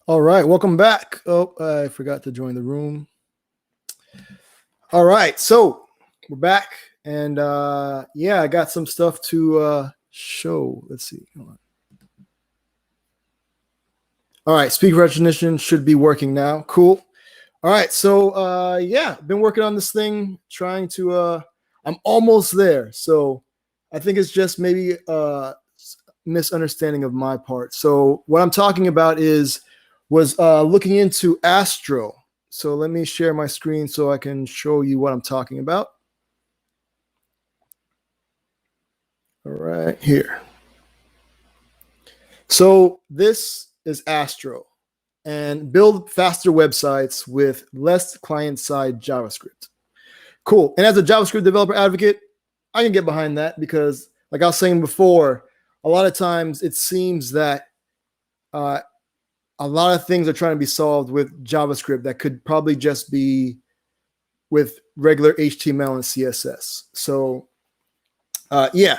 All right, welcome back. Oh, I forgot to join the room. All right, so we're back, and yeah, I got some stuff to show. Let's see. Hold on. All right, speaker recognition should be working now. Cool. All right, so yeah, been working on this thing, trying to. I'm almost there, so I think it's just maybe a misunderstanding of my part. So what I'm talking about was looking into Astro. So let me share my screen so I can show you what I'm talking about. All right, here. So this is Astro, and build faster websites with less client-side JavaScript. Cool. And as a JavaScript developer advocate, I can get behind that because, like I was saying before, a lot of times it seems that a lot of things are trying to be solved with JavaScript that could probably just be with regular HTML and CSS. So yeah.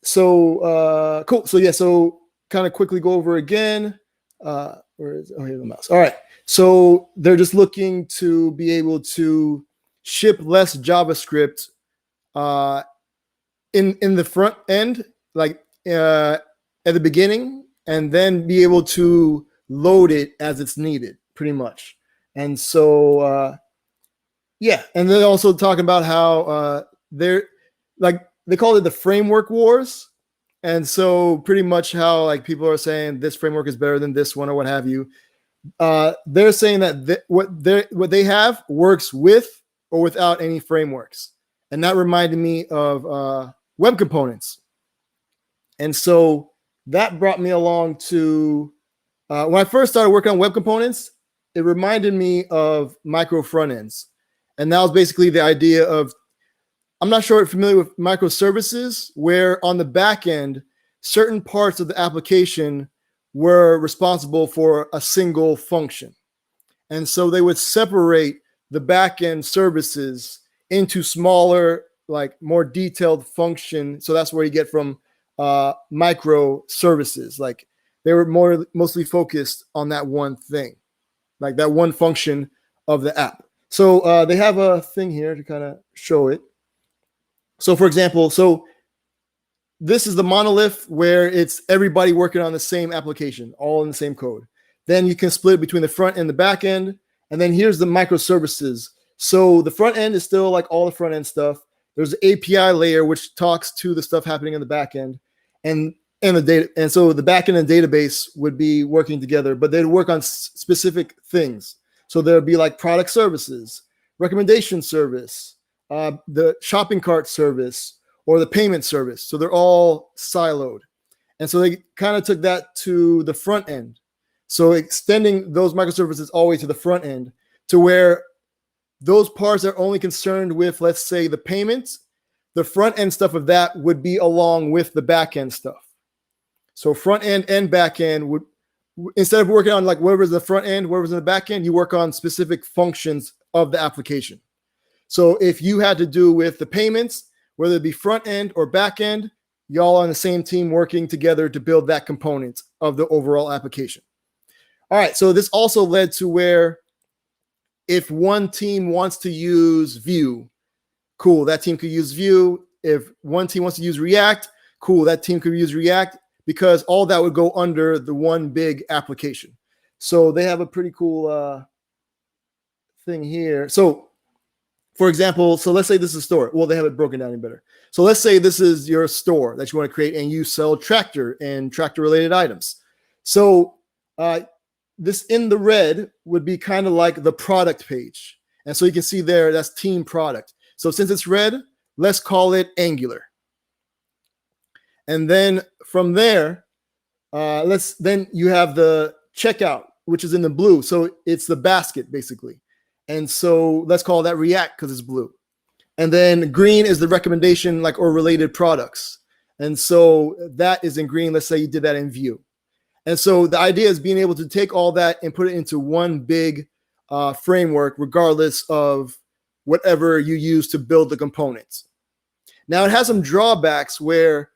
So cool. So yeah, so kind of quickly go over again. Where is here's the mouse. All right. So they're just looking to be able to ship less JavaScript in the front end, like at the beginning, and then be able to load it as it's needed, pretty much. And so yeah, and then also talking about how they're like they call it the framework wars. And so pretty much how like people are saying this framework is better than this one or what have you. They're saying that what they have works with or without any frameworks. And that reminded me of web components. And so that brought me along to when I first started working on web components, it reminded me of micro front ends. And that was basically the idea of, I'm not sure if you're familiar with microservices, where on the back end, certain parts of the application were responsible for a single function. And so they would separate the back end services into smaller, like more detailed function. So that's where you get from microservices. Like they were mostly focused on that one thing, like that one function of the app. So they have a thing here to kind of show it. So for example, so this is the monolith where it's everybody working on the same application, all in the same code. Then you can split between the front and the back end. And then here's the microservices. So the front end is still like all the front end stuff. There's the API layer, which talks to the stuff happening in the back end. And the data. And so the back end and database would be working together, but they'd work on specific things. So there'd be like product services, recommendation service, the shopping cart service, or the payment service. So they're all siloed. And so they kind of took that to the front end. So extending those microservices all the way to the front end to where those parts are only concerned with, let's say, the payments. The front end stuff of that would be along with the back end stuff. So front end and back end would, instead of working on like whatever's in the front end, whatever's in the back end, you work on specific functions of the application. So if you had to do with the payments, whether it be front end or back end, y'all on the same team working together to build that component of the overall application. All right, so this also led to where if one team wants to use Vue, cool, that team could use Vue. If one team wants to use React, cool, that team could use React, because all that would go under the one big application. So they have a pretty cool thing here. So for example, so let's say this is a store. Well, they have it broken down even better. So let's say this is your store that you want to create and you sell tractor and tractor related items. So this in the red would be kind of like the product page. And so you can see there, that's team product. So since it's red, let's call it Angular. And then from there, then you have the checkout, which is in the blue. So it's the basket basically. And so let's call that React because it's blue. And then green is the recommendation, like, or related products. And so that is in green. Let's say you did that in Vue. And so the idea is being able to take all that and put it into one big framework, regardless of whatever you use to build the components. Now it has some drawbacks where,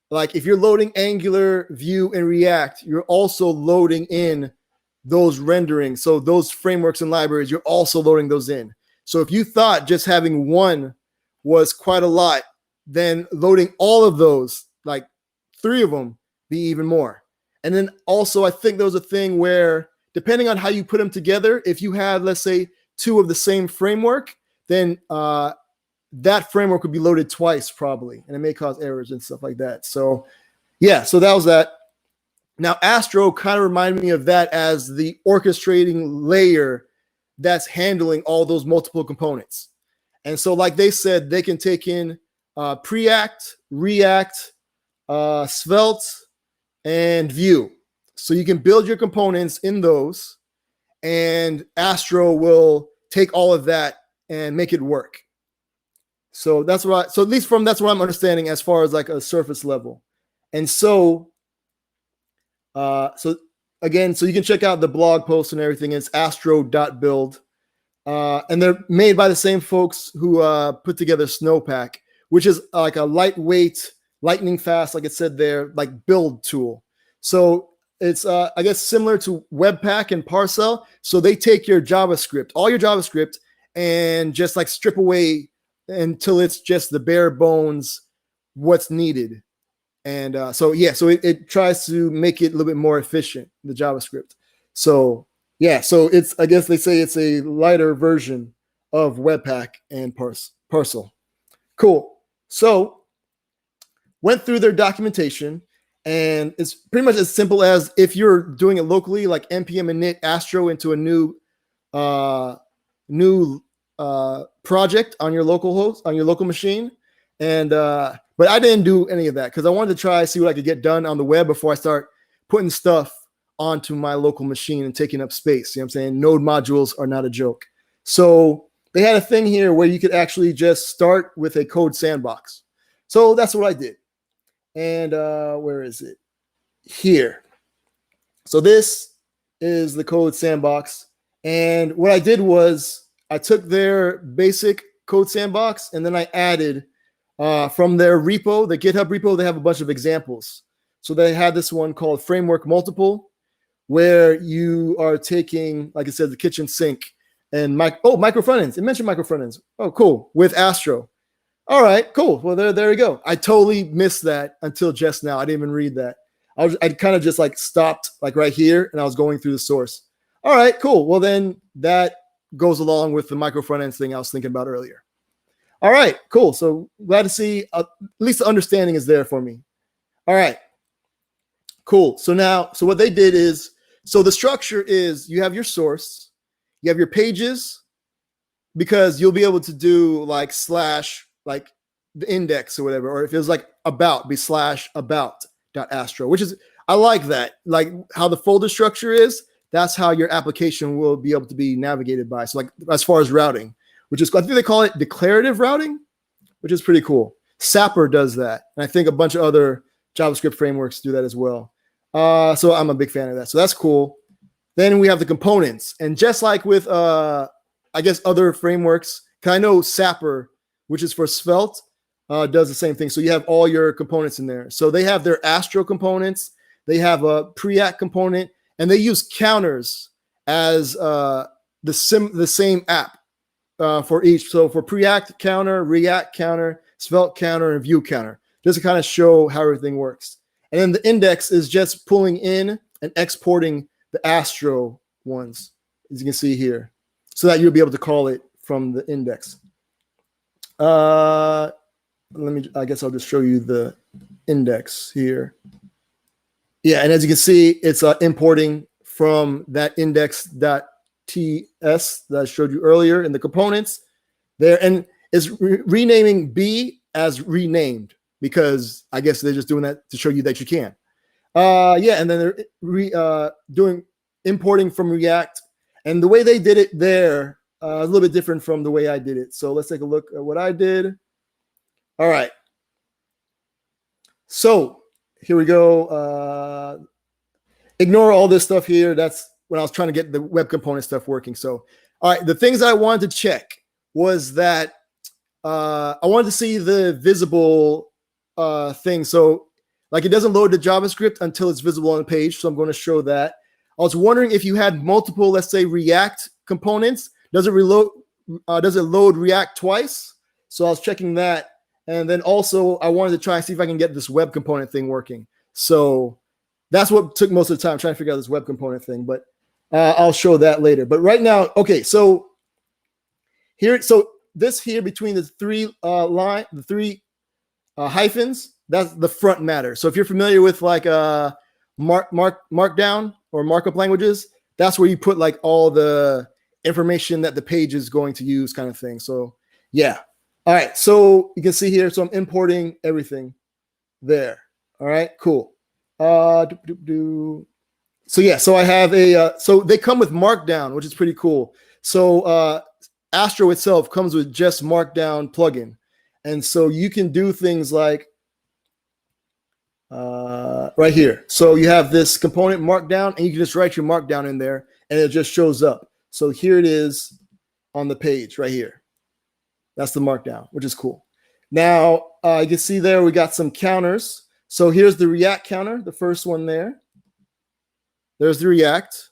like, if you're loading Angular, Vue, and React, you're also loading in those renderings. So those frameworks and libraries, you're also loading those in. So if you thought just having one was quite a lot, then loading all of those, like 3 of them, be even more. And then also, I think there was a thing where, depending on how you put them together, if you had, let's say, 2 of the same framework, then that framework would be loaded twice probably, and it may cause errors and stuff like that. So yeah, so that was that. Now Astro kind of reminded me of that as the orchestrating layer that's handling all those multiple components. And so like they said, they can take in Preact, React, Svelte, and Vue. So you can build your components in those, and Astro will take all of that and make it work. So that's what so at least that's what I'm understanding as far as like a surface level. And so so again, so you can check out the blog post and everything. It's astro.build. And they're made by the same folks who put together Snowpack, which is like a lightweight, lightning fast, like it said there, like build tool. So it's, I guess, similar to Webpack and Parcel. So they take your JavaScript, all your JavaScript, and just like strip away until it's just the bare bones, what's needed. And so, yeah, so it tries to make it a little bit more efficient, the JavaScript. So, yeah, so it's, I guess they say it's a lighter version of Webpack and Parcel. Cool. So, went through their documentation, and it's pretty much as simple as if you're doing it locally, like npm init Astro into a new project on your local host, on your local machine. And but I didn't do any of that because I wanted to try see what I could get done on the web before I start putting stuff onto my local machine and taking up space. You know what I'm saying? Node modules are not a joke. So they had a thing here where you could actually just start with a code sandbox. So that's what I did. And where is it? Here. So this is the code sandbox. And what I did was I took their basic code sandbox and then I added from their repo, the GitHub repo, they have a bunch of examples. So they had this one called Framework Multiple, where you are taking, like I said, the kitchen sink and micro front ends. It mentioned micro front ends. Oh, cool. With Astro. All right, cool. Well, there we go. I totally missed that until just now. I didn't even read that. I kind of just like stopped like right here and I was going through the source. All right, cool. Well, then that goes along with the micro front ends thing I was thinking about earlier. All right, cool. So glad to see at least the understanding is there for me. All right, cool. So now, so what they did is, so the structure is you have your source, you have your pages, because you'll be able to do like slash, like the index or whatever, or if it was like about, be slash about.astro, which is, I like that. Like how the folder structure is, that's how your application will be able to be navigated by. So like as far as routing, which is, I think they call it declarative routing, which is pretty cool. Sapper does that. And I think a bunch of other JavaScript frameworks do that as well. So I'm a big fan of that. So that's cool. Then we have the components. And just like with, I guess, other frameworks, because I know Sapper, which is for Svelte, does the same thing. So you have all your components in there. So they have their Astro components. They have a Preact component. And they use counters as the same app. For each. So for Preact counter, React counter, Svelte counter, and Vue counter, just to kind of show how everything works. And then the index is just pulling in and exporting the Astro ones, as you can see here, so that you'll be able to call it from the index. I guess I'll just show you the index here. Yeah, and as you can see, it's importing from that index.ts that I showed you earlier in the components there, and is renaming B as renamed because I guess they're just doing that to show you that you can. Yeah, and then they're doing importing from React, and the way they did it there is a little bit different from the way I did it. So let's take a look at what I did. All right. So here we go. Ignore all this stuff here. That's when I was trying to get the web component stuff working. So, all right, the things I wanted to check was that I wanted to see the visible thing. So, like, it doesn't load the JavaScript until it's visible on the page. So I'm going to show that. I was wondering if you had multiple, let's say, React components, does it reload? Does it load React twice? So I was checking that. And then also I wanted to try and see if I can get this web component thing working. So that's what took most of the time, trying to figure out this web component thing. But I'll show that later. But right now, okay, so here, so this here between the three hyphens, that's the front matter. So if you're familiar with like markdown or markup languages, that's where you put like all the information that the page is going to use, kind of thing. So yeah. All right. So you can see here. So I'm importing everything there. All right. Cool. So yeah. So I have so they come with Markdown, which is pretty cool. So Astro itself comes with just Markdown plugin, and so you can do things like right here. So you have this component Markdown, and you can just write your Markdown in there, and it just shows up. So here it is on the page right here. That's the Markdown, which is cool. Now you can see there we got some counters. So here's the React counter, the first one there. There's the React.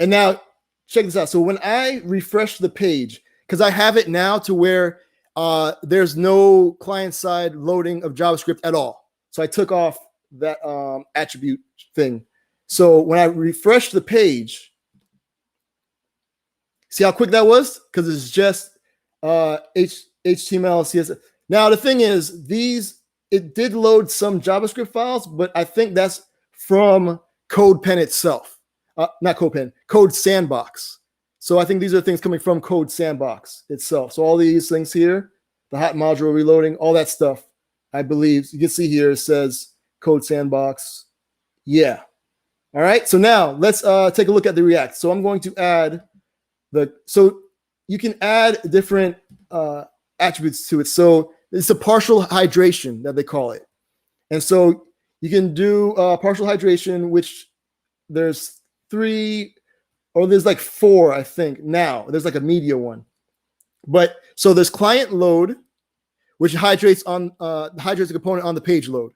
And now check this out. So when I refresh the page, because I have it now to where there's no client-side loading of JavaScript at all. So I took off that attribute thing. So when I refresh the page, see how quick that was? Because it's just HTML, CSS. Now the thing is, it did load some JavaScript files, but I think that's from CodePen itself. Not CodePen, Code Sandbox. So I think these are things coming from Code Sandbox itself. So all these things here, the hot module reloading, all that stuff, I believe you can see here it says Code Sandbox. Yeah. All right. So now let's take a look at the React. So I'm going to add so you can add different attributes to it. So it's a partial hydration that they call it. And so you can do partial hydration, which there's 3, or there's like 4, I think now. There's like a media one. But so there's client load, which hydrates the component on the page load.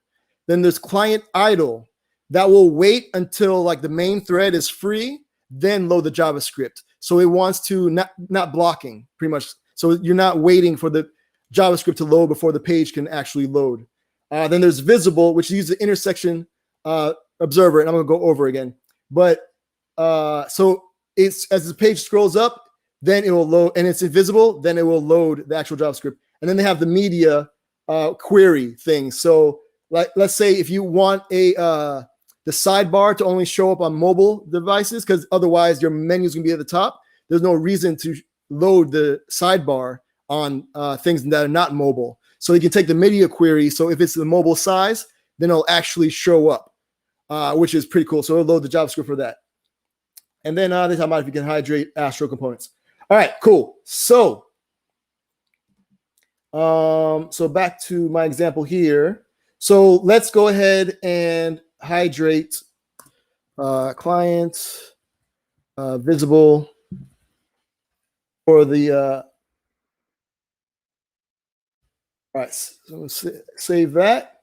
Then there's client idle that will wait until like the main thread is free, then load the JavaScript. So it wants to not blocking pretty much. So you're not waiting for the JavaScript to load before the page can actually load. Then there's visible, which uses the intersection observer, and I'm gonna go over again. But so it's as the page scrolls up, then it will load, and it's invisible, then it will load the actual JavaScript. And then they have the media query thing. So like, let's say if you want the sidebar to only show up on mobile devices, because otherwise your menu is going to be at the top. There's no reason to load the sidebar on things that are not mobile. So you can take the media query. So if it's the mobile size, then it'll actually show up, which is pretty cool. So it'll load the JavaScript for that. And then they talk about if you can hydrate Astro components. All right, cool. So back to my example here. So let's go ahead and hydrate client visible for the all right, so save that.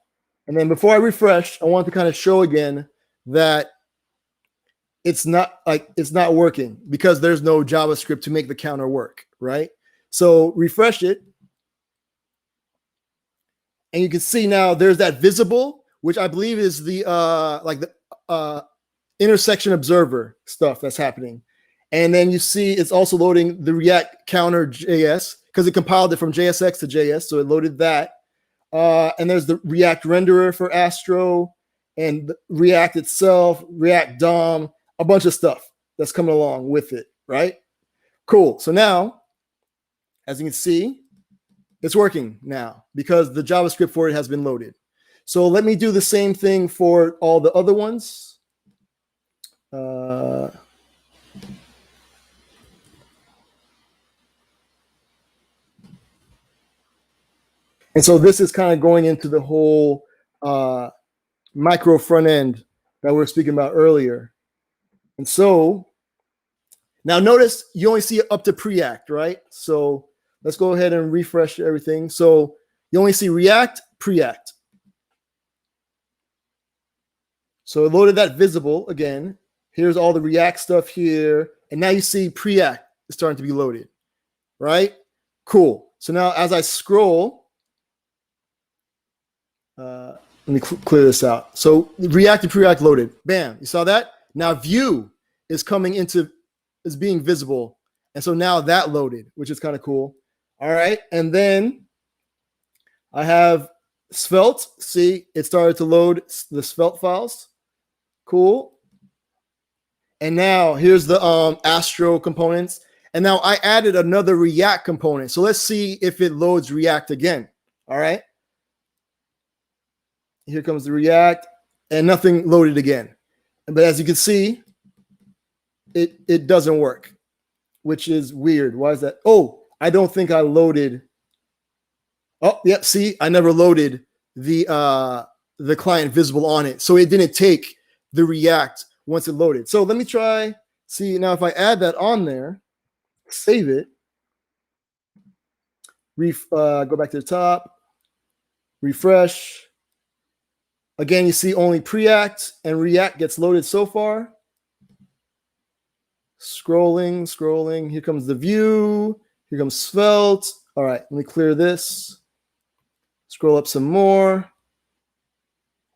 And then before I refresh, I want to kind of show again that it's not working because there's no JavaScript to make the counter work, right? So refresh it, and you can see now there's that visible, which I believe is the intersection observer stuff that's happening. And then you see it's also loading the React counter JS because it compiled it from JSX to JS. So it loaded that. And there's the React renderer for Astro and React itself, React DOM, a bunch of stuff that's coming along with it, right? Cool. So now, as you can see, it's working now because the JavaScript for it has been loaded. So let me do the same thing for all the other ones. And so this is kind of going into the whole micro front end that we were speaking about earlier. And so now notice you only see it up to Preact, right? So let's go ahead and refresh everything. So you only see React, Preact. So it loaded that visible again. Here's all the React stuff here. And now you see Preact is starting to be loaded, right? Cool. So now as I scroll, let me clear this out. So React and Preact loaded. Bam. You saw that? Now Vue is being visible. And so now that loaded, which is kind of cool. All right. And then I have Svelte. See, it started to load the Svelte files. Cool. And now here's the Astro components. And now I added another React component. So let's see if it loads React again. All right. Here comes the React and nothing loaded again. But as you can see, it doesn't work, which is weird. Why is that? Oh, I don't think I loaded. Oh, yep. See, I never loaded the client visible on it. So it didn't take the React once it loaded. So let me try. See, now if I add that on there, save it, go back to the top, refresh. Again, you see only Preact and React gets loaded so far. Scrolling. Here comes the Vue. Here comes Svelte. All right, let me clear this. Scroll up some more.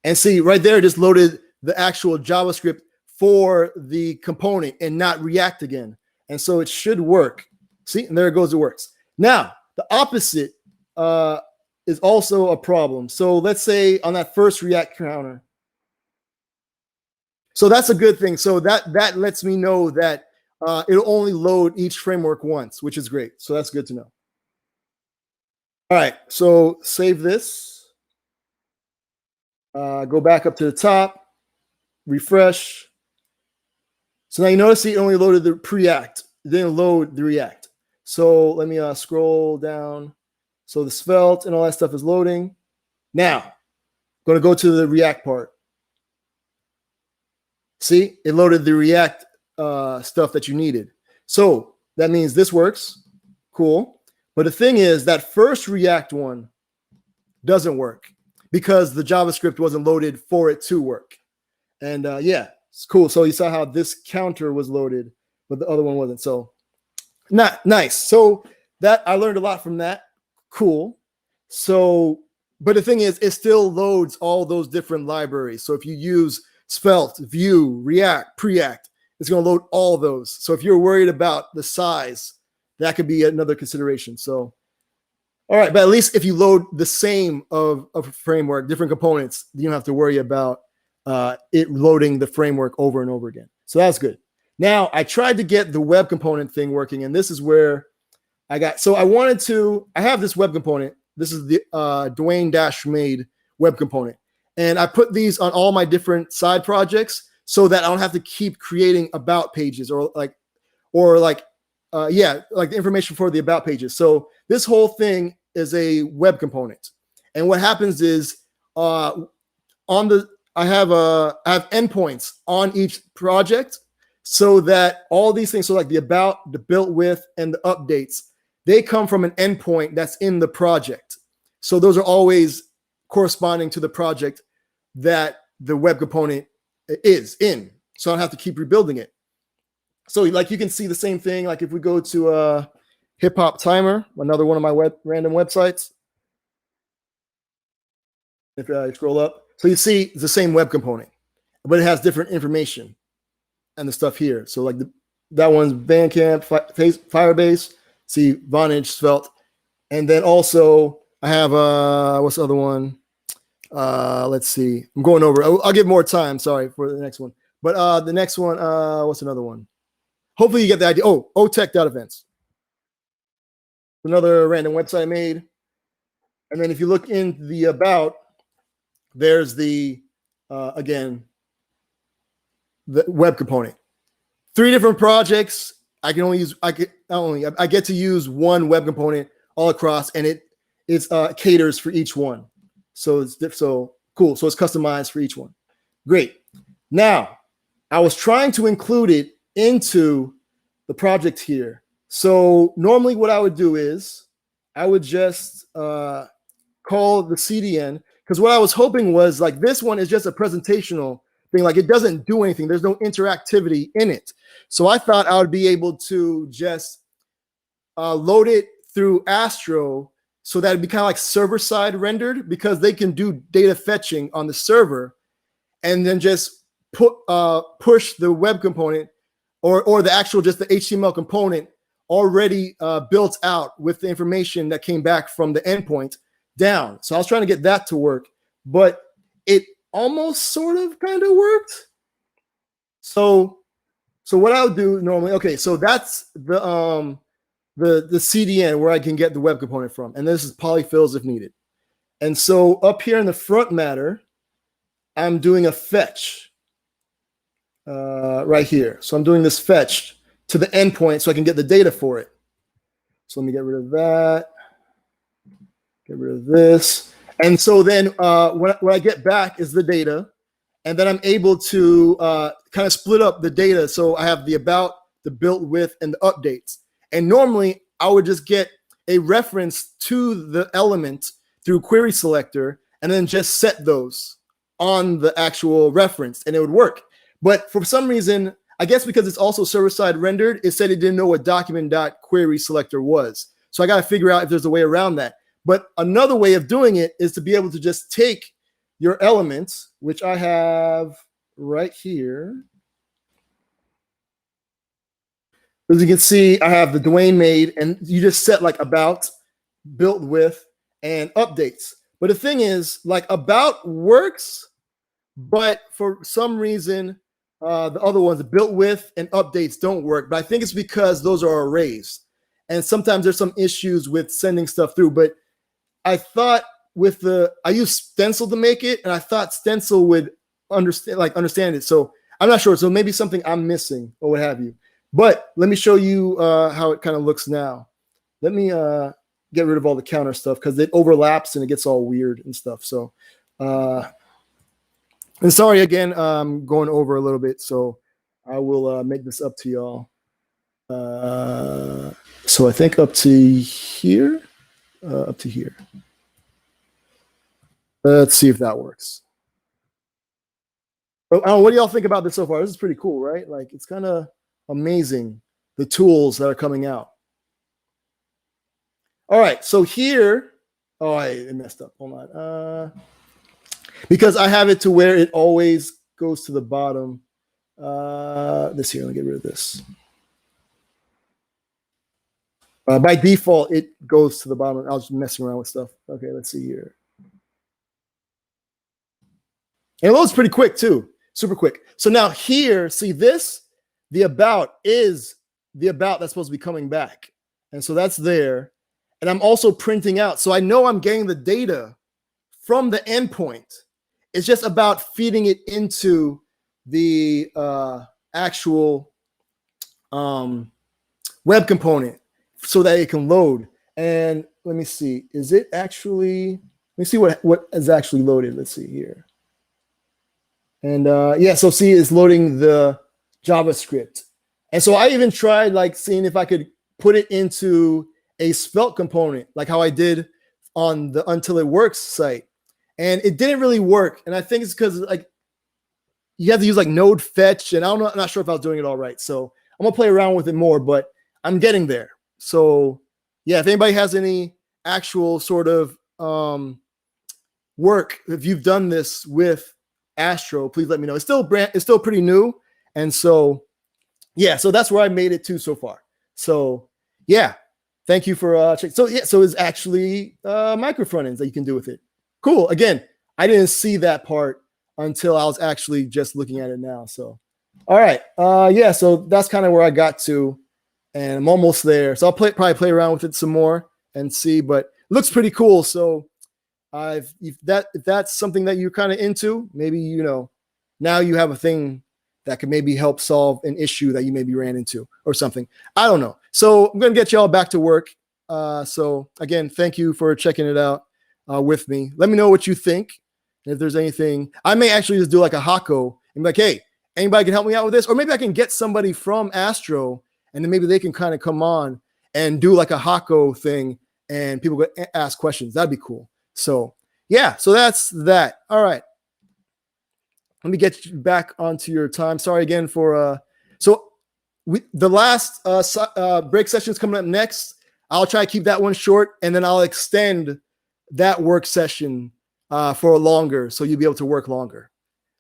And see, right there, it just loaded the actual JavaScript for the component and not React again. And so it should work. See, and there it goes, it works. Now, the opposite is also a problem. So let's say on that first React counter. So that's a good thing. So that lets me know that it'll only load each framework once, which is great. So that's good to know. All right, so save this. Go back up to the top, refresh. So now you notice it only loaded the Preact. It didn't load the React. So let me scroll down. So the Svelte and all that stuff is loading. Now, I'm going to go to the React part. See, it loaded the React stuff that you needed. So that means this works. Cool. But the thing is that first React one doesn't work because the JavaScript wasn't loaded for it to work. And yeah, it's cool. So you saw how this counter was loaded, but the other one wasn't. So not nice. So that I learned a lot from that. Cool. So, but the thing is, it still loads all those different libraries. So if you use Svelte, Vue, React, Preact, it's going to load all of those. So if you're worried about the size, that could be another consideration. So, all right, but at least if you load the same of a framework, different components, you don't have to worry about it loading the framework over and over again. So that's good. Now, I tried to get the web component thing working, and this is where I have this web component. This is the Dwayne-made web component. And I put these on all my different side projects so that I don't have to keep creating about pages or like the information for the about pages. So this whole thing is a web component. And what happens is I have endpoints on each project so that all these things, so like the about, the built with, and the updates, they come from an endpoint that's in the project. So those are always corresponding to the project that the web component is in. So I don't have to keep rebuilding it. So like you can see the same thing. Like if we go to Hip Hop Timer, another one of my random websites. If I scroll up, so you see it's the same web component, but it has different information and the stuff here. So like that one's Bandcamp, Firebase, see Vonage, Svelte, and then also I have what's the other one? Let's see. I'm going over. I'll give more time. Sorry for the next one, but the next one, what's another one? Hopefully you get the idea. Oh, otech.events. Another random website I made. And then if you look in the about, there's the, again, the web component. 3 different projects. I get to use one web component all across, and it caters for each one. So it's so cool. So it's customized for each one. Great. Now, I was trying to include it into the project here. So normally what I would do is I would just call the CDN, because what I was hoping was like this one is just a presentational thing. Like it doesn't do anything. There's no interactivity in it. So I thought I would be able to just load it through Astro so that it'd be kind of like server side rendered, because they can do data fetching on the server and then just push the web component or the actual just the HTML component already built out with the information that came back from the endpoint down. So I was trying to get that to work, but it almost sort of kind of worked. So what I would do normally, okay, so that's the CDN where I can get the web component from, and this is polyfills if needed. And so up here in the front matter, I'm doing a fetch right here. So I'm doing this fetch to the endpoint so I can get the data for it. So let me get rid of that. Get rid of this. And so then when I get back is the data. And then I'm able to kind of split up the data. So I have the about, the built with, and the updates. And normally I would just get a reference to the element through query selector and then just set those on the actual reference and it would work. But for some reason, I guess because it's also server-side rendered, it said it didn't know what document.query selector was. So I got to figure out if there's a way around that. But another way of doing it is to be able to just take your elements, which I have right here. As you can see, I have the Dwayne made, and you just set like about, built with, and updates. But the thing is, like about works, but for some reason, the other ones, the built with and updates don't work. But I think it's because those are arrays. And sometimes there's some issues with sending stuff through. But I thought I used stencil to make it, and I thought stencil would understand it. So I'm not sure. So maybe something I'm missing or what have you. But let me show you how it kind of looks now. Let me get rid of all the counter stuff because it overlaps and it gets all weird and stuff. So, and sorry again, I'm going over a little bit. So I will make this up to y'all. So I think up to here, up to here. Let's see if that works. Oh, what do y'all think about this so far? This is pretty cool, right? Like it's kind of amazing, the tools that are coming out. All right, so here, oh, I messed up. Hold on. Because I have it to where it always goes to the bottom. This here, let me get rid of this. By default, it goes to the bottom. I was just messing around with stuff. Okay, let's see here. And it loads pretty quick too, super quick. So now here, see this? The about is the about that's supposed to be coming back. And so that's there. And I'm also printing out. So I know I'm getting the data from the endpoint. It's just about feeding it into the actual web component so that it can load. And let me see, is it actually, let me see what is actually loaded. Let's see here. And yeah, so see, it's loading the JavaScript. And so I even tried like seeing if I could put it into a svelte component, like how I did on the untilit.works site. And it didn't really work. And I think it's because like you have to use like node fetch, and I'm not sure if I was doing it all right. So I'm gonna play around with it more, but I'm getting there. So yeah, if anybody has any actual sort of work, if you've done this with Astro, please let me know. It's still pretty new. And so yeah, so that's where I made it to so far. So yeah, thank you for checking. So yeah, so it's actually micro front ends that you can do with it. Cool. Again, I didn't see that part until I was actually just looking at it now. So all right, yeah, so that's kind of where I got to, and I'm almost there. So I'll probably play around with it some more and see, but it looks pretty cool. So if that's something that you're kind of into, maybe now you have a thing that could maybe help solve an issue that you maybe ran into or something. I don't know. So I'm going to get y'all back to work. So again, thank you for checking it out with me. Let me know what you think. And if there's anything, I may actually just do like a Hako and be like, hey, anybody can help me out with this? Or maybe I can get somebody from Astro and then maybe they can kind of come on and do like a Hako thing and people could ask questions. That'd be cool. So yeah, so that's that. All right. let me get you back onto your time. Sorry again for the last break session is coming up next. I'll try to keep that one short, and then I'll extend that work session for longer, so you'll be able to work longer.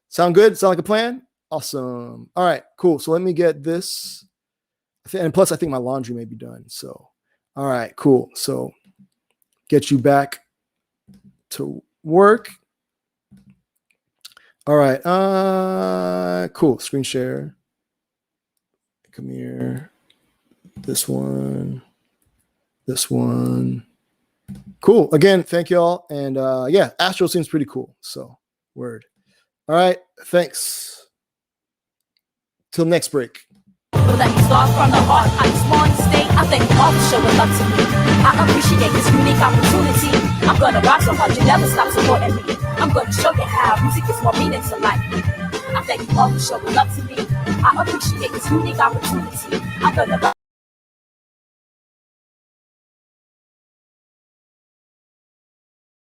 Sound good? Sound like a plan? Awesome. All right, cool. So let me get this. And plus, I think my laundry may be done. So, all right, cool. So get you back to work. All right. Cool. Screen share. Come here. This one. This one. Cool. Again, thank you all. And yeah, Astro seems pretty cool. So, word. All right. Thanks. Till next break. Let me start from the heart. I just want to stay. I thank all for showing love to me. I appreciate this unique opportunity. I'm gonna rock so hard you never stop supporting me. I'm gonna show you how music is more meaning to life. I thank you all for showing love to me. I appreciate this unique opportunity. I'm gonna rock